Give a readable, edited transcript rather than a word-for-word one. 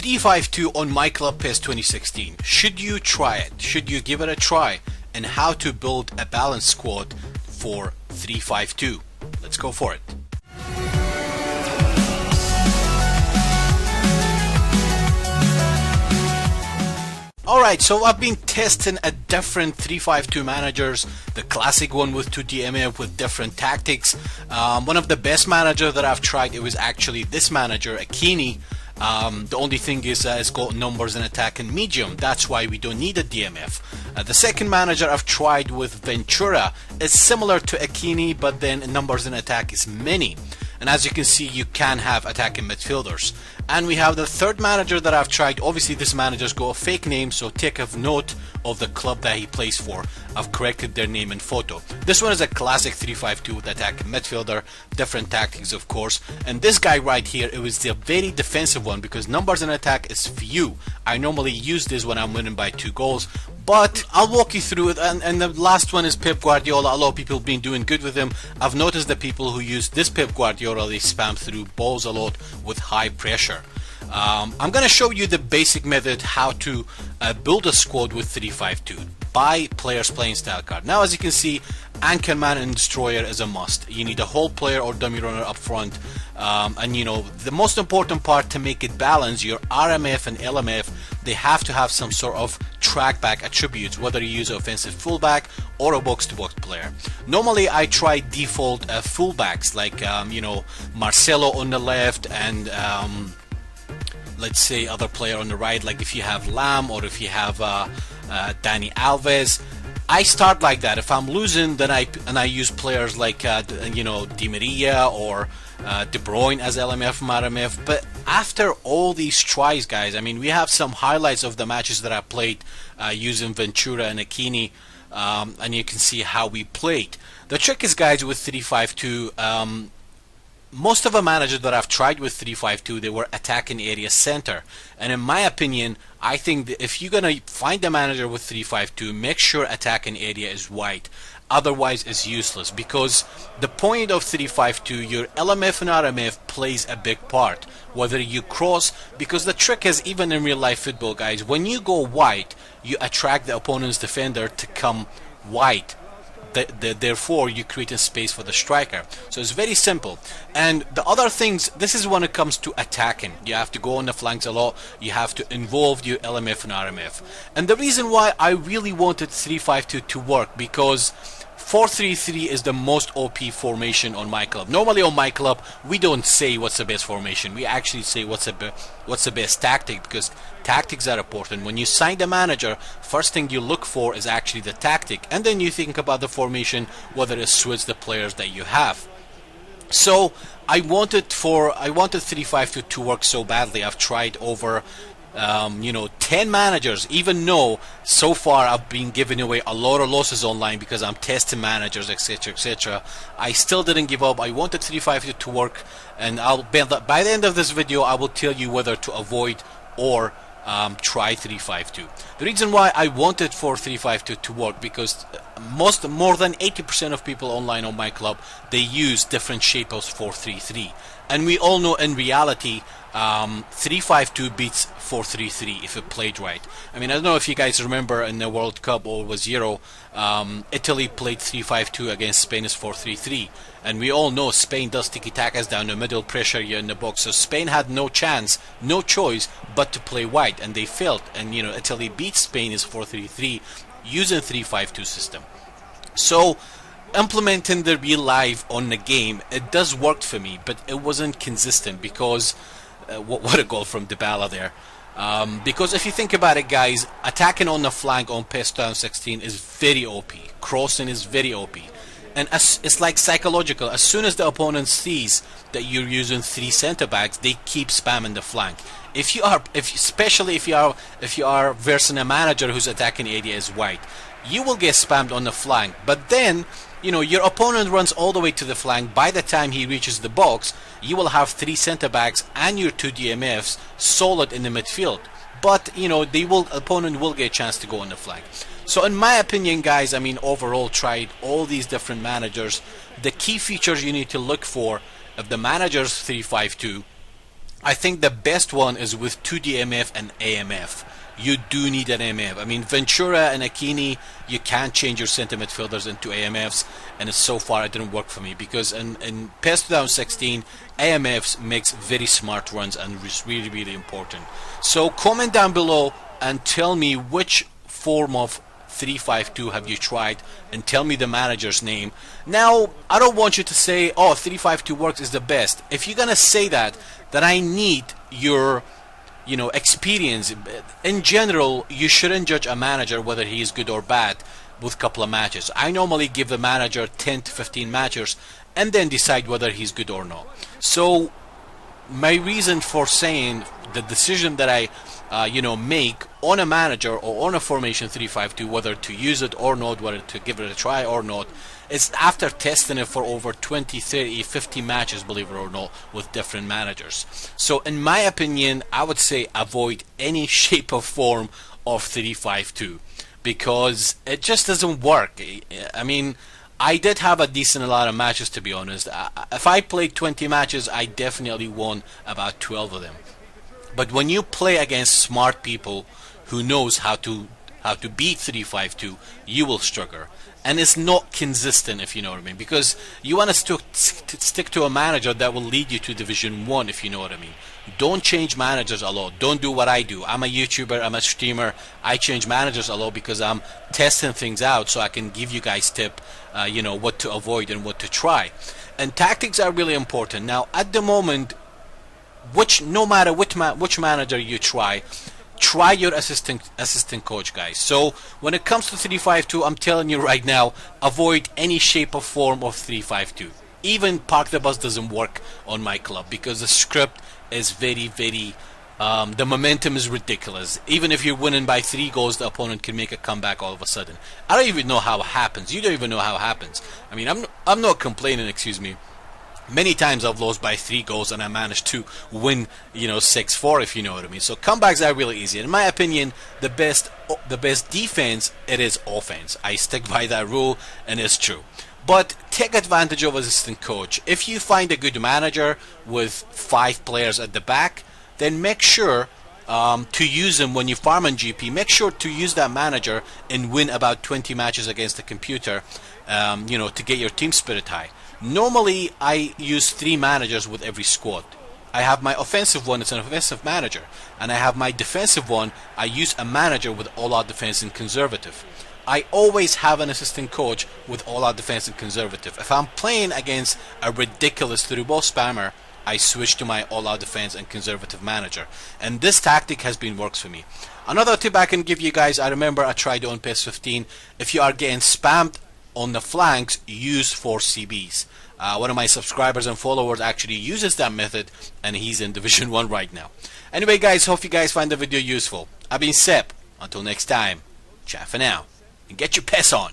352 on myClub PES 2016. Should you try it? Should you give it a try? And how to build a balanced squad for 352. Let's go for it. Alright, so I've been testing a different 352 managers, the classic one with 2 DMF with different tactics. One of the best managers that I've tried, it was actually this manager, Akini. The only thing is it's got numbers in attack and medium, that's why we don't need a DMF. The second manager I've tried with Ventura is similar to Akini, but then numbers in attack is many. And as you can see, you can have attacking midfielders. And we have the third manager that I've tried. Obviously this manager's got a fake name, so take a note of the club that he plays for. I've corrected their name and photo. This one is a classic 352 with attacking midfielder, different tactics of course. And this guy right here, it was the very defensive one because numbers in attack is few. I normally use this when I'm winning by 2 goals. But I'll walk you through it, and the last one is Pep Guardiola. A lot of people have been doing good with him. I've noticed the people who use this Pep Guardiola, they spam through balls a lot with high pressure. I'm going to show you the basic method how to build a squad with 352 by player's playing style card. Now as you can see, Anchorman and Destroyer is a must. You need a whole player or dummy runner up front, and you know the most important part to make it balance, your RMF and LMF, they have to have some sort of trackback attributes, whether you use offensive fullback or a box-to-box player. Normally I try default fullbacks like you know, Marcelo on the left and let's say other player on the right, like if you have Lam or if you have Dani Alves. I start like that. If I'm losing, then I use players like you know, Di Maria or De Bruyne as LMF from RMF. But after all these tries, guys, I mean, we have some highlights of the matches that I played using Ventura and Akini, and you can see how we played. The trick is, guys, with 352, most of the managers that I've tried with 352, they were attacking area center. And in my opinion, I think that if you're gonna find a manager with 352, make sure attacking area is wide. Otherwise it's useless, because the point of 352, your LMF and RMF plays a big part. Whether you cross, because the trick is, even in real life football, guys, when you go wide, you attract the opponent's defender to come wide. Therefore you create a space for the striker. So it's very simple. And the other things, this is when it comes to attacking, you have to go on the flanks a lot, you have to involve your LMF and RMF. And the reason why I really wanted 352 to work, because 4-3-3 is the most OP formation on myClub. Normally on myClub we don't say what's the best formation, we actually say what's the best tactic, because tactics are important. When you sign the manager, first thing you look for is actually the tactic, and then you think about the formation, whether it suits the players that you have. So I wanted 352 to work so badly. I've tried over you know, 10 managers, even though so far I've been giving away a lot of losses online because I'm testing managers, etc, etc. I still didn't give up. I wanted 352 to work, and by the end of this video I will tell you whether to avoid or try 352. The reason why I wanted for 352 to work, because more than 80% of people online on myClub, they use different shapes of 4-3-3, and we all know in reality 352 beats 4-3-3 if it played right. I mean, I don't know if you guys remember in the World Cup or was Euro, Italy played 352 against Spain as 4-3-3, and we all know Spain does tiki-takas down the middle, pressure you in the box, so Spain had no chance, no choice but to play wide, and they failed. And you know, Italy beat Spain as 4-3-3 using 352 system. So implementing the real life on the game, it does work for me, but it wasn't consistent, because what a goal from Dybala there. Because if you think about it, guys, attacking on the flank on PES 2016 is very OP. Crossing is very OP. And it's like psychological. As soon as the opponent sees that you're using 3 center backs, they keep spamming the flank. Especially if you are versing a manager whose attacking area is wide, you will get spammed on the flank. But then, you know, your opponent runs all the way to the flank. By the time he reaches the box, you will have 3 center backs and your 2 DMFs solid in the midfield. But you know, opponent will get a chance to go on the flank. So in my opinion, guys, I mean, overall tried all these different managers. The key features you need to look for, if the manager's 352, I think the best one is with 2DMF and AMF. You do need an AMF. I mean, Ventura and Aquini, you can't change your center midfielders into AMFs, and so far it didn't work for me, because in PES 2016, AMFs makes very smart runs and is really, really important. So comment down below and tell me which form of 352 have you tried, and tell me the manager's name. Now, I don't want you to say, oh, 352 works is the best. If you're gonna say that, then I need your experience. In general, you shouldn't judge a manager whether he is good or bad with a couple of matches. I normally give the manager 10 to 15 matches and then decide whether he's good or not. So my reason for saying the decision that I make on a manager or on a formation 352, whether to use it or not, whether to give it a try or not, is after testing it for over 20, 30, 50 matches, believe it or not, with different managers. So in my opinion, I would say avoid any shape or form of 352, because it just doesn't work. I mean, I did have a decent lot of matches, to be honest. If I played 20 matches, I definitely won about 12 of them. But when you play against smart people who knows how to beat 352, you will struggle. And it's not consistent, if you know what I mean, because you want to stick to a manager that will lead you to Division 1, if you know what I mean. Don't change managers a lot. Don't do what I do. I'm a YouTuber, I'm a streamer. I change managers a lot because I'm testing things out so I can give you guys tip, what to avoid and what to try. And tactics are really important. Now, at the moment, no matter which manager you try your assistant coach, guys. So when it comes to 352, I'm telling you right now, avoid any shape or form of 352. Even Park the Bus doesn't work on myClub because the script is very, very the momentum is ridiculous. Even if you're winning by 3 goals, the opponent can make a comeback all of a sudden. I don't even know how it happens. You don't even know how it happens. I mean, I'm not complaining, excuse me. Many times I've lost by 3 goals and I managed to win, 6-4, if you know what I mean. So comebacks are really easy. In my opinion, the best defense, it is offense. I stick by that rule, and it's true. But take advantage of assistant coach. If you find a good manager with 5 players at the back, then make sure to use them when you farm on GP. Make sure to use that manager and win about 20 matches against the computer, to get your team spirit high. Normally, I use 3 managers with every squad. I have my offensive one, it's an offensive manager. And I have my defensive one, I use a manager with all-out defense and conservative. I always have an assistant coach with all-out defense and conservative. If I'm playing against a ridiculous through-ball spammer, I switch to my all-out defense and conservative manager. And this tactic has been works for me. Another tip I can give you guys, I remember I tried it on PES 15. If you are getting spammed on the flanks, use 4 CBs. One of my subscribers and followers actually uses that method, and he's in Division 1 right now. Anyway, guys, hope you guys find the video useful. I've been Sep. Until next time, ciao for now, and get your PES on.